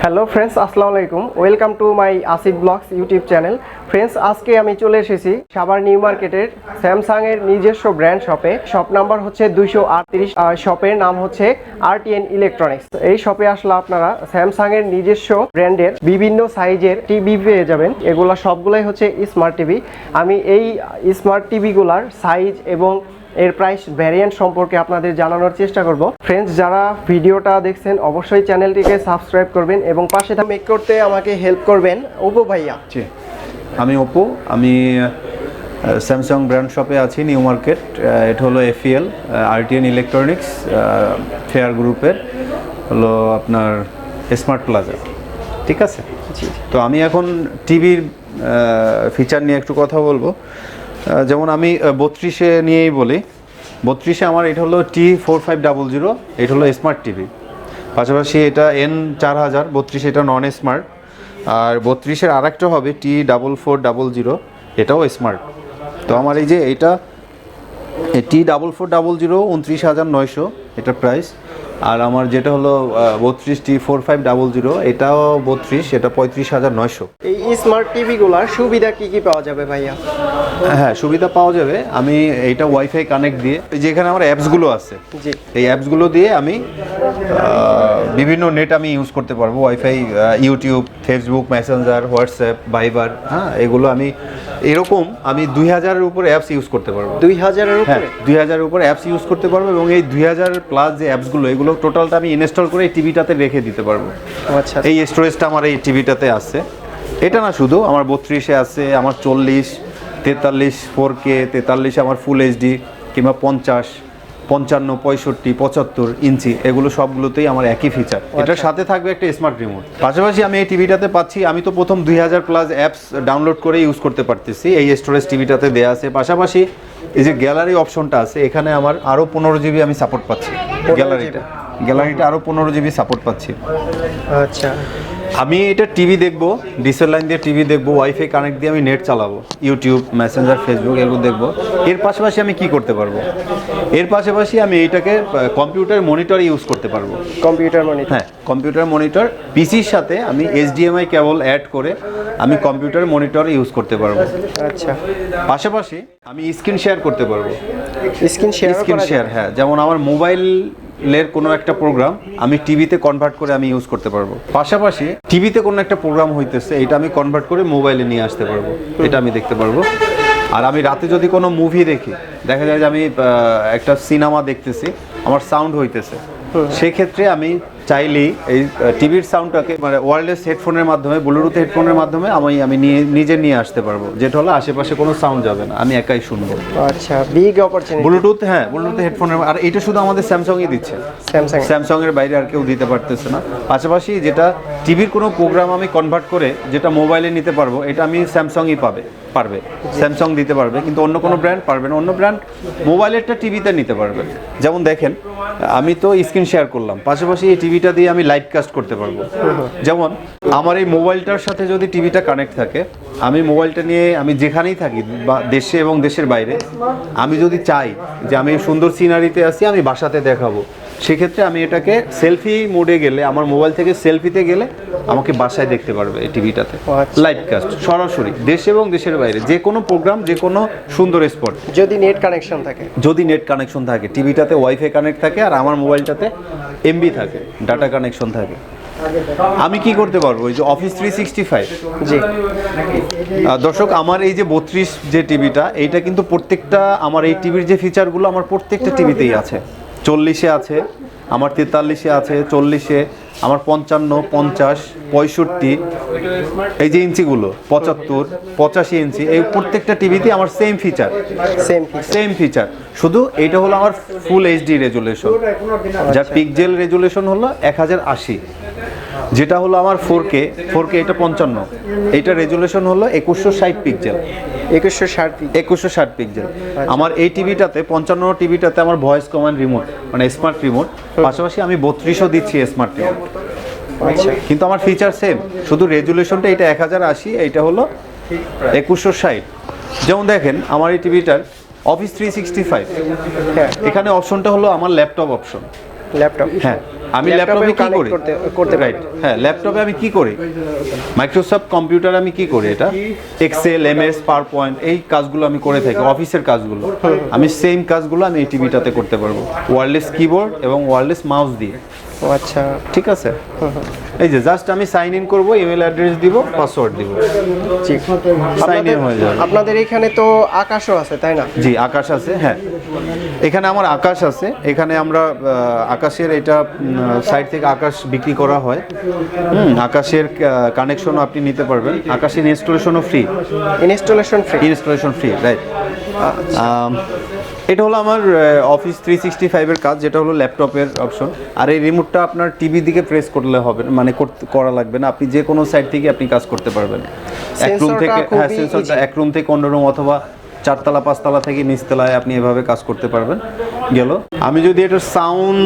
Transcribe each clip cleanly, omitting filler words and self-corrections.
Hello friends, আসসালামু আলাইকুম। Welcome to my Asif blogs YouTube channel. Friends, আজকে আমি চলে এসেছি সাভার নিউ মার্কেটের স্যামসাং এর নিজস্ব ব্র্যান্ড শপে। শপ নাম্বার হচ্ছে 238। শপের নাম হচ্ছে RTN ইলেকট্রনিক্স। এই শপে আসলে আপনারা স্যামসাং এর নিজস্ব ব্র্যান্ডের বিভিন্ন সাইজের টিভি পেয়ে যাবেন। এগুলা সবগুলাই হচ্ছে স্মার্ট টিভি। আমি এই স্মার্ট টিভিগুলার সাইজ এবং এর প্রাইস ভ্যারিয়েন্ট সম্পর্কে আপনাদের জানানোর চেষ্টা করব। ফ্রেন্ডস, যারা ভিডিওটা দেখছেন অবশ্যই চ্যানেলটিকে সাবস্ক্রাইব করবেন এবং পাশে মেক করতে আমাকে হেল্প করবেন অপু ভাইয়া। আমি অপু, আমি স্যামসাং ব্র্যান্ড শপে আছি নিউ মার্কেট। এটা হলো FEL RTN ইলেকট্রনিক্স ফেয়ার গ্রুপের হলো আপনার স্মার্ট প্লাজা। ঠিক আছে, তো আমি এখন টিভির ফিচার নিয়ে একটু কথা বলবো। যেমন আমি 32-এ নিয়েই বলি। 32-এ আমার এটা হলো T4500, এটা হলো স্মার্ট টিভি। পাশাপাশি এটা N4000 32, এটা নন স্মার্ট। আর 32-এর আরেকটা হবে T4400, এটাও স্মার্ট। তো আমার এই যে এইটা T4400 29,900 এটা প্রাইস। আর আমার যেটা হলো 32 T4500, এটাও 32, এটা 35,900। এই স্মার্ট টিভিগুলোর সুবিধা কি কি পাওয়া যাবে ভাইয়া? হ্যাঁ, সুবিধা পাওয়া যাবে। আমি এইটা ওয়াইফাই কানেক্ট দিয়ে, যেখানে আমার অ্যাপসগুলো আছে, জি, এই অ্যাপসগুলো দিয়ে আমি বিভিন্ন নেট আমি ইউজ করতে পারবো। WiFi, YouTube, Facebook, Messenger, WhatsApp, Viber, হ্যাঁ, এগুলো আমি এরকম 2000-এর উপরে অ্যাপস ইউজ করতে পারবো। 2000-এর উপরে? 2000-এর উপরে অ্যাপস ইউজ করতে পারবো এবং এই 2000 প্লাস যে অ্যাপসগুলো, এগুলো টোটালটা আমি ইনস্টল করে এই টিভিটাতে রেখে দিতে পারবো। আচ্ছা, এই স্টোরেজটা আমার এই টিভিটাতে আছে। এটা না শুধু আমার 32-এ আছে, আমার 40, 43, 4K, 43 আমার ফুল HD, কিংবা 50, 55, 65, 75 ইঞ্চি, এগুলো সবগুলোতেই আমার একই ফিচার। এটার সাথে থাকবে একটা স্মার্ট রিমোট। পাশাপাশি আমি এই টিভিটাতে পাচ্ছি, আমি তো প্রথম 2000 প্লাস অ্যাপস ডাউনলোড করে ইউজ করতে পারতেছি, এই স্টোরেজ টিভিটাতে দেওয়া আছে। পাশাপাশি এই যে গ্যালারি অপশনটা আছে, এখানে আমার আরও 15 GB আমি সাপোর্ট পাচ্ছি। গ্যালারিটা আরও 15 GB সাপোর্ট পাচ্ছি। আচ্ছা, আমি এটা টিভি দেখবো, ডিসেল লাইন দিয়ে টিভি দেখবো, ওয়াইফাই কানেক্ট দিয়ে আমি নেট চালাবো, ইউটিউব, মেসেঞ্জার, ফেসবুক, এগুলো দেখবো। এর পাশাপাশি আমি কি করতে পারবো? এর পাশাপাশি আমি এইটাকে কম্পিউটার মনিটর ইউজ করতে পারবো। Computer monitor? হ্যাঁ, কম্পিউটার মনিটর। পিসির সাথে আমি HDMI কেবল অ্যাড করে আমি কম্পিউটার মনিটর ইউজ করতে পারবো। আচ্ছা, পাশাপাশি আমি স্ক্রিন শেয়ার করতে পারবো। স্ক্রিন শেয়ার, হ্যাঁ, যেমন আমার মোবাইলের কোনো একটা প্রোগ্রাম আমি টিভিতে কনভার্ট করে আমি ইউজ করতে পারবো। পাশাপাশি টিভিতে কোনো একটা প্রোগ্রাম হইতেছে, এটা আমি কনভার্ট করে মোবাইলে নিয়ে আসতে পারবো, এটা আমি দেখতে পারবো। আর আমি রাতে যদি কোনো মুভি দেখি, দেখা যায় যে আমি একটা সিনেমা দেখতেছি, আমার সাউন্ড হইতেছে, সেক্ষেত্রে আমি চাইলেই এই টিভির সাউন্ডটাকে মানে ওয়্যারলেস হেডফোনের মাধ্যমে, ব্লুটুথ হেডফোনের মাধ্যমে আমি নিজে নিয়ে আসতে পারবো, যেটা হলো আশেপাশে কোনো সাউন্ড যাবে না, আমি একাই শুনবো। আচ্ছা, বিগ অপরচুনিটি। ব্লুটুথ হেডফোনের। আর এটা শুধু আমাদের স্যামসাংই দিচ্ছে, স্যামসাং এর বাইরে আর কেউ দিতে পারতেছে না। পাশাপাশি যেটা টিভির কোনো প্রোগ্রাম আমি কনভার্ট করে যেটা মোবাইলে নিতে পারবো, এটা আমি স্যামসাংই পারবে, স্যামসাং দিতে পারবে, কিন্তু অন্য কোনো ব্র্যান্ড পারবে না। অন্য ব্র্যান্ড মোবাইলেরটা টিভিতে নিতে পারবে। যেমন দেখেন, আমি তো স্ক্রিন শেয়ার করলাম, পাশাপাশি এই টিভিটা দিয়ে আমি লাইভ কাস্ট করতে পারবো। যেমন আমার এই মোবাইলটার সাথে যদি টিভিটা কানেক্ট থাকে, আমি মোবাইলটা নিয়ে আমি যেখানেই থাকি, বা দেশে এবং দেশের বাইরে, আমি যদি চাই যে আমি সুন্দর সিনারিতে আছি, আমি বাসাতে দেখাবো, সেক্ষেত্রে আমি এটাকে সেলফি মোডে গেলে, আমার মোবাইল থেকে সেলফিতে গেলে আমাকে বাসায় দেখতে পারবে এই টিভিটাতে। লাইভ কাস্ট সরাসরি দেশ এবং দেশের বাইরে যে কোনো প্রোগ্রাম, যে কোনো সুন্দর স্পট, যদি নেট কানেকশন থাকে, টিভিটাতে ওয়াইফাই কানেক্ট থাকে আর আমার মোবাইলটাতে MB থাকে, ডাটা কানেকশন থাকে, আমি কি করতে পারবো? ওই যে অফিস 365। জি দর্শক, আমার এই যে 32 যে টিভিটা, এইটা কিন্তু প্রত্যেকটা আমার এই টিভির যে ফিচারগুলো আমার প্রত্যেকটা টিভিতেই আছে। 40-এ আছে, আমার 43-এ আছে, 40-এ আমার 55, 50, 65, এই যে ইঞ্চিগুলো 75, 85 ইঞ্চি, এই প্রত্যেকটা টিভিতে আমার সেম ফিচার। শুধু এইটা হলো আমার ফুল HD রেজুলেশন, যার পিক্সেল রেজুলেশন হলো 1080, যেটা হলো আমার 4K, এটা 55, এইটা রেজুলেশন হলো 2160 পিক্সেল। 2160 পিক্সেল। আমার এই টিভিটাতে 55 টিভিটাতে আমার ভয়েস কমান্ড রিমোট, মানে স্মার্ট রিমোট, পাশাপাশি আমি 32ও দিচ্ছি স্মার্ট রিমোট। আচ্ছা, কিন্তু আমার ফিচার সেম, শুধু রেজুলেশনটা এটা 1080, এইটা হলো 2160। যেমন দেখেন, আমার এই টিভিটার অফিস 365, এখানে অপশনটা হলো আমার ল্যাপটপ অপশন। ল্যাপটপ। হ্যাঁ, আমি ল্যাপটপে কি করি করতে রাইট, হ্যাঁ ল্যাপটপে আমি কি করি, মাইক্রোসফট কম্পিউটার আমি কি করি, এটা এক্সেল, এমএস, পাওয়ার পয়েন্ট, এই কাজগুলো আমি করে থাকি, অফিসের কাজগুলো আমি সেম কাজগুলো আমি এই টিভিটাতে করতে পারবো, ওয়্যারলেস কিবোর্ড এবং ওয়্যারলেস মাউস দিয়ে। ও আচ্ছা, ঠিক আছে। এই যে জাস্ট আমি সাইন ইন করবো, ইমেল অ্যাড্রেস দিব, পাসওয়ার্ড দিব, জি। সাইন ইন হয়ে যাবে। আপনাদের এখানে তো আকাশও আছে তাই না? জি, আকাশ আছে, হ্যাঁ এখানে আমার আকাশ আছে। এখানে আমরা আকাশের এটা সাইড থেকে আকাশ বিক্রি করা হয়। আকাশের কানেকশনও আপনি নিতে পারবেন, আকাশের ইনস্টলেশনও ফ্রি। Installation free right. এটা হলো আমার অফিস 365 এর কাজ, যেটা হলো ল্যাপটপের অপশন। আর এই রিমোটটা আপনার টিভি দিকে প্রেস করলে হবে, মানে করা লাগবে না, আপনি যে কোনো সাইড থেকে আপনি কাজ করতে পারবেন। এক রুম থেকে, হ্যাঁ সেন্সরটা এক রুম থেকে অন্য রুম অথবা 4তলা 5তলা থেকে নিচতলায় আপনি এভাবে কাজ করতে পারবেন। গেল, আমি যদি এটার সাউন্ড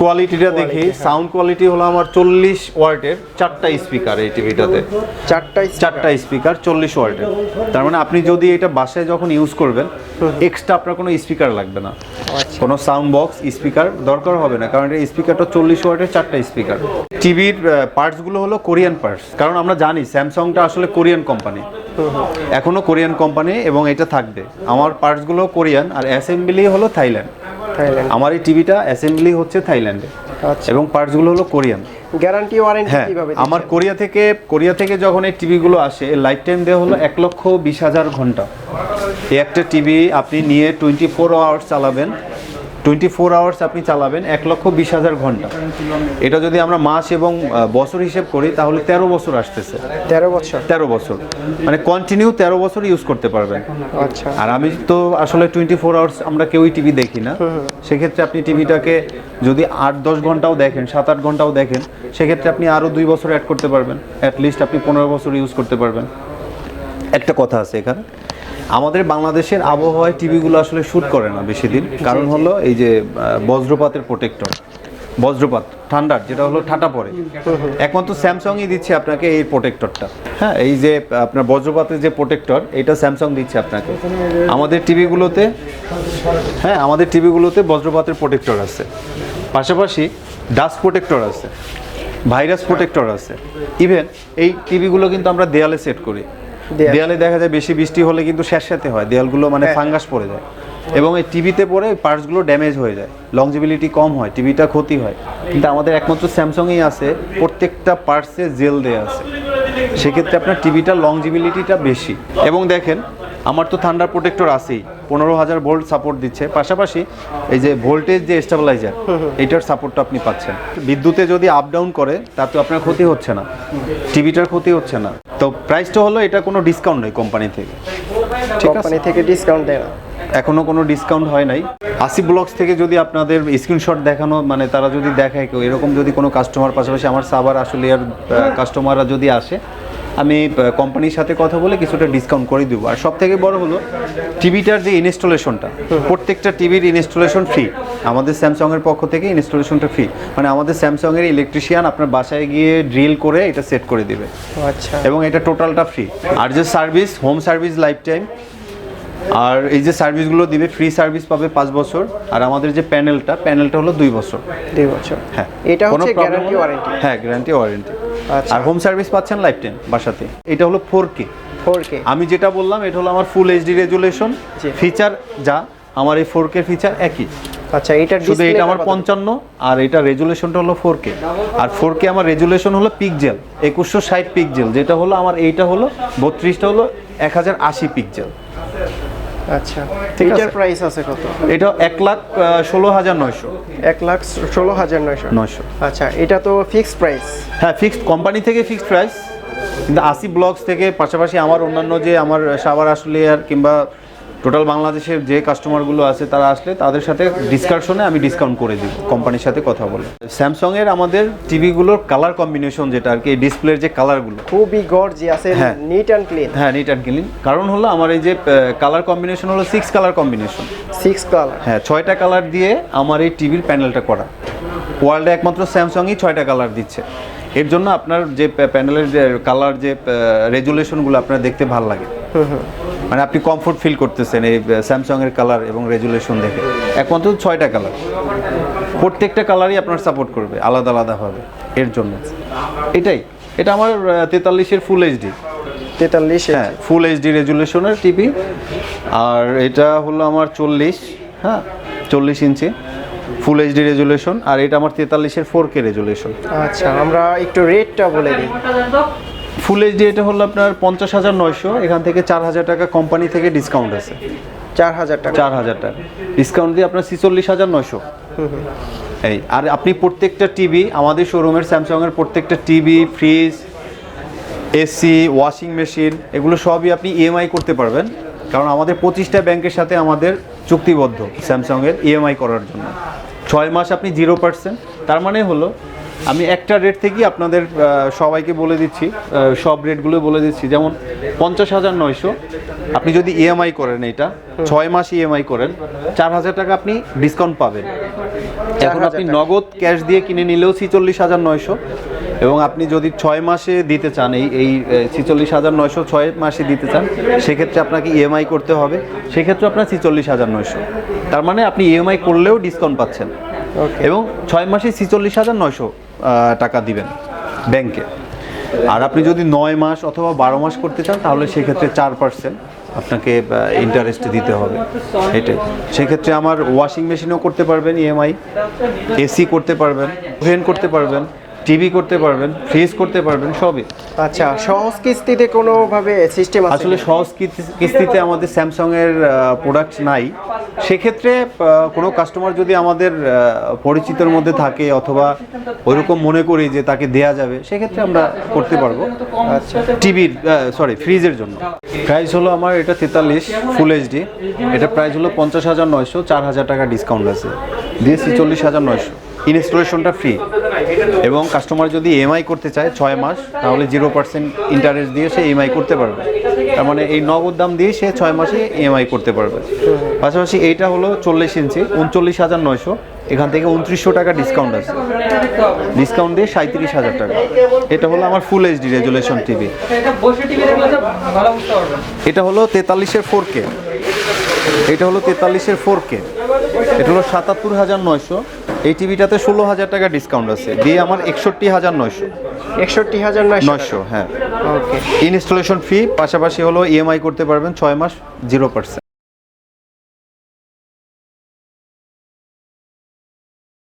কোয়ালিটিটা দেখি, সাউন্ড কোয়ালিটি হলো আমার 40 ওয়াটের 4টা স্পিকার এই টিভিটাতে, 4টা স্পিকার 40 ওয়াটের। তার মানে আপনি যদি এটা বাসায় যখন ইউজ করবেন, এক্সট্রা আপনার কোনো স্পিকার লাগবে না, কোনো সাউন্ড বক্স স্পিকার দরকার হবে না, কারণ এই স্পিকারটা 40 ওয়াটের 4টা স্পিকার। টিভির পার্টসগুলো হলো কোরিয়ান পার্টস, কারণ আমরা জানি স্যামসাংটা আসলে কোরিয়ান কোম্পানি, এখনো কোরিয়ান কোম্পানি এবং এটা থাকবে। আমার পার্টসগুলো কোরিয়ান আর অ্যাসেম্বলি হলো থাইল্যান্ড। আমার এই টিভিটা অ্যাসেম্বলি হচ্ছে থাইল্যান্ডে এবং পার্টসগুলো হলো কোরিয়ান। গ্যারান্টি ওয়ারেন্টি কিভাবে? আমার কোরিয়া থেকে যখন এই টিভিগুলো আসে, এর লাইফ টাইম দেওয়া হলো 1,20,000 ঘন্টা। এই একটা টিভি আপনি নিয়ে 24 আওয়ার্স চালাবেন, 24 আওয়ার্স আপনি চালাবেন 1,20,000 ঘন্টা। এটা যদি আমরা মাস এবং বছর হিসেব করি তাহলে 13 বছর আসতেছে। 13 বছর মানে কন্টিনিউ 13 বছর ইউজ করতে পারবেন। আচ্ছা। আর আমি তো আসলে 24 আওয়ার্স আমরা কেউই টিভি দেখি না, সেক্ষেত্রে আপনি টিভিটাকে যদি 8-10 ঘন্টাও দেখেন, 7-8 ঘন্টাও দেখেন, সেক্ষেত্রে আপনি আরও 2 বছর অ্যাড করতে পারবেন, অ্যাটলিস্ট আপনি 15 বছর ইউজ করতে পারবেন। একটা কথা আছে এখানে, আমাদের বাংলাদেশের আবহাওয়ায় টিভিগুলো আসলে শ্যুট করে না বেশি দিন, কারণ হলো এই যে বজ্রপাতের প্রোটেক্টর, বজ্রপাত ঠান্ডার যেটা হলো ঠাটা পড়ে, একমাত্র স্যামসাংই দিচ্ছে আপনাকে এই প্রোটেক্টরটা। হ্যাঁ, এই যে আপনার বজ্রপাতের যে প্রোটেক্টর, এটা স্যামসাং দিচ্ছে আপনাকে। আমাদের টিভিগুলোতে বজ্রপাতের প্রোটেক্টর আছে, পাশাপাশি ডাস্ট প্রোটেক্টর আছে, ভাইরাস প্রোটেক্টর আছে। ইভেন এই টিভিগুলো কিন্তু আমরা দেয়ালে সেট করি, দেয়ালে দেখা যায় বেশি বৃষ্টি হলে কিন্তু স্যাঁতস্যাঁতে হয়, দেয়ালগুলো মানে ফাঙ্গাস পড়ে যায় এবং এই টিভিতে পরে পার্টসগুলো ড্যামেজ হয়ে যায়, লংজিবিলিটি কম হয়, টিভিটা ক্ষতি হয়। কিন্তু আমাদের একমাত্র স্যামসাংই আছে প্রত্যেকটা পার্টসে জেল দেয়া আছে, সেক্ষেত্রে আপনার টিভিটার লংজিবিলিটিটা বেশি। এবং দেখেন আমার তো থান্ডার প্রোটেক্টর আছেই, 15,000 ভোল্ট সাপোর্ট দিচ্ছে, পাশাপাশি এই যে ভোল্টেজ যে স্টেবিলাইজার, এইটার সাপোর্টটা আপনি পাচ্ছেন। বিদ্যুতে যদি আপ ডাউন করে তাতে আপনার ক্ষতি হচ্ছে না, টিভিটার ক্ষতি হচ্ছে না। তো প্রাইসটা হলো, এটা কোনো ডিসকাউন্ট নেই কোম্পানি থেকে, কোম্পানি থেকে ডিসকাউন্ট দেয় না, এখনো কোনো ডিসকাউন্ট হয় নাই। আসিফ ব্লগস থেকে যদি আপনাদের স্ক্রিনশট দেখানো, মানে তারা যদি দেখায় কেউ এরকম যদি কোনো কাস্টমার, পাশাপাশি আমার সাবার আসলে আর কাস্টমাররা যদি আসে, আমি কোম্পানির সাথে কথা বলে কিছুটা ডিসকাউন্ট করে দেবো। আর সব থেকে বড় হলো টিভিটার যে ইনস্টলেশনটা, প্রত্যেকটা টিভির ইনস্টলেশন ফ্রি, আমাদের স্যামসাংয়ের পক্ষ থেকে ইনস্টলেশনটা ফ্রি, মানে আমাদের স্যামসাংয়ের ইলেকট্রিশিয়ান আপনার বাসায় গিয়ে ড্রিল করে এটা সেট করে দিবে। আচ্ছা। এবং এটা টোটালটা ফ্রি। আর যে service, home service life time, আর এই যে সার্ভিসগুলো দিবে, ফ্রি সার্ভিস পাবে 5 বছর। আর আমাদের যে প্যানেলটা হলো 2 বছর। 2 বছর, হ্যাঁ, এটা হচ্ছে গ্যারান্টি ওয়ারেন্টি। হ্যাঁ, গ্যারান্টি ওয়ারেন্টি। আচ্ছা। আর হোম সার্ভিস পাচ্ছেন লাইফ টাইম বাসাতে। এটা হলো 4K। আমি যেটা বললাম এটা হলো আমার ফুল এইচডি রেজুলেশন ফিচার, যা আমার এই 4K ফিচার একই। আচ্ছা, এটা শুধু এটা আমার 55 আর এটা রেজুলেশনটা হলো 4K। আর 4K আমার রেজুলেশন হলো পিক্সেল 2160 পিক্সেল, যেটা হলো আমার এইটা হলো 32টা হলো 1080 পিক্সেল। আচ্ছা, এটার প্রাইস আছে কত? এটা 1,16,900। 1,16,900। আচ্ছা, এটা তো ফিক্সড প্রাইস? হ্যাঁ, ফিক্সড, কোম্পানি থেকে ফিক্সড প্রাইস। কিন্তু আসিফ ব্লগস থেকে, পাশাপাশি আমার অন্যান্য যে আমার সাভার আসলে আর কিংবা টোটাল বাংলাদেশের যে কাস্টমারগুলো আছে তারা আসলে তাদের সাথে ডিসকাশনে আমি ডিসকাউন্ট করে দিব কোম্পানির সাথে কথা বলে। স্যামসাংয়ের আমাদের টিভিগুলোর কালার কম্বিনেশন যেটা আর কি, ডিসপ্লের যে কালারগুলো খুবই গর্জিয়াস, নিট অ্যান্ড ক্লিন। হ্যাঁ, নিট অ্যান্ড ক্লিন। কারণ হলো আমার এই যে কালার কম্বিনেশন হলো 6 কালার কম্বিনেশন। 6 কালার? হ্যাঁ, 6টা কালার দিয়ে আমার এই টিভির প্যানেলটা করা। ওয়ার্ল্ডে একমাত্র স্যামসাংই 6টা কালার দিচ্ছে। এর জন্য আপনার যে প্যানেলের যে কালার, যে রেজুলেশনগুলো আপনার দেখতে ভালো লাগে, মানে আপনি কমফোর্ট ফিল করতেছেন এই স্যামসাংয়ের কালার এবং রেজুলেশন দেখে। একমাত্র 6টা কালার। প্রত্যেকটা কালারই আপনার সাপোর্ট করবে আলাদা আলাদাভাবে, এর জন্য এটা আমার 43-এর ফুল এইচডি, 43 হ্যাঁ ফুল এইচডি রেজুলেশনের টিভি। আর এটা হলো আমার 40, হ্যাঁ 40 ইঞ্চি ফুল এইচডি রেজুলেশন। আর এটা আমার 43-এর 4K রেজুলেশন। আচ্ছা, আমরা একটু রেটটা বলে দিই। ফুল এইচডি এটা হলো আপনার 50,900, এখান থেকে 4,000 টাকা কোম্পানি থেকে ডিসকাউন্ট আছে। 4,000 টাকা, 4,000 টাকা ডিসকাউন্ট দিয়ে আপনার 46,900। এই আর আপনি প্রত্যেকটা টিভি আমাদের শোরুমের স্যামসাংয়ের প্রত্যেকটা TV, fridge, AC, washing machine এগুলো সবই আপনি ইএমআই করতে পারবেন, কারণ আমাদের 25টা ব্যাংকের সাথে আমাদের চুক্তিবদ্ধ স্যামসাংয়ের ইএমআই করার জন্য। 6 মাস আপনি 0%। তার মানে হলো আমি একটা রেট থেকেই আপনাদের সবাইকে বলে দিচ্ছি, সব রেটগুলো বলে দিচ্ছি। যেমন 50,900 আপনি যদি ইএমআই করেন, এটা 6 মাস ইএমআই করেন, 4,000 টাকা আপনি ডিসকাউন্ট পাবেন। এখন আপনি নগদ ক্যাশ দিয়ে কিনে নিলেও 46,900, এবং আপনি যদি 6 মাসে দিতে চান, এই 46,900 6 মাসে দিতে চান, সেক্ষেত্রে আপনাকে ইএমআই করতে হবে, সেক্ষেত্রে আপনার 46,900। তার মানে আপনি ইএমআই করলেও ডিসকাউন্ট পাচ্ছেন, এবং 6 মাসে 46,900 টাকা দিবেন ব্যাংকে। আর আপনি যদি 9 মাস অথবা 12 মাস করতে চান, তাহলে সেক্ষেত্রে 4% আপনাকে ইন্টারেস্ট দিতে হবে। এটাই, সেক্ষেত্রে আমার ওয়াশিং মেশিনও করতে পারবেন ইএমআই, এসি করতে পারবেন, ওভেন করতে পারবেন, টিভি করতে পারবেন, ফ্রিজ করতে পারবেন, সবই। আচ্ছা, সহজ কিস্তিতে কোনোভাবে সিস্টেম আছে? আসলে সহজ কিস্তিতে আমাদের স্যামসাংয়ের প্রোডাক্ট নাই। সেক্ষেত্রে কোনো কাস্টমার যদি আমাদের পরিচিতের মধ্যে থাকে, অথবা ওইরকম মনে করি যে তাকে দেয়া যাবে, সেক্ষেত্রে আমরা করতে পারবো। আচ্ছা, টিভির ফ্রিজের জন্য প্রাইস হলো আমার এটা 43 ফুল এইচডি, এটা প্রাইস হলো 50,900, 4,000 টাকা ডিসকাউন্ট আছে, দিয়ে 46,900। ইনস্টলেশনটা ফ্রি, এবং কাস্টমার যদি ইএমআই করতে চায় 6 মাস, তাহলে 0% ইন্টারেস্ট দিয়ে সে ইএমআই করতে পারবে। তার মানে এই নগদ দাম দিয়ে সে 6 মাসে ইএমআই করতে পারবে। পাশাপাশি এইটা হলো 40 ইঞ্চি, 39,900, এখান থেকে 2900 টাকা ডিসকাউন্ট আছে, ডিসকাউন্ট দিয়ে 37,000 টাকা। এটা হলো আমার ফুল এইচডি রেজুলেশন টিভি। এটা হলো 43-এর 4K, এটা হলো 43-এর 4K, এটা হলো 77,900। এই টিভিটাতে 16,000 টাকা ডিসকাউন্ট আছে, দিয়ে আমার 61,900। 61,900, হ্যাঁ। ওকে। ইনস্টলেশন ফি, পাশাপাশি হলো ইএমআই করতে পারবেন 6 মাস 0%।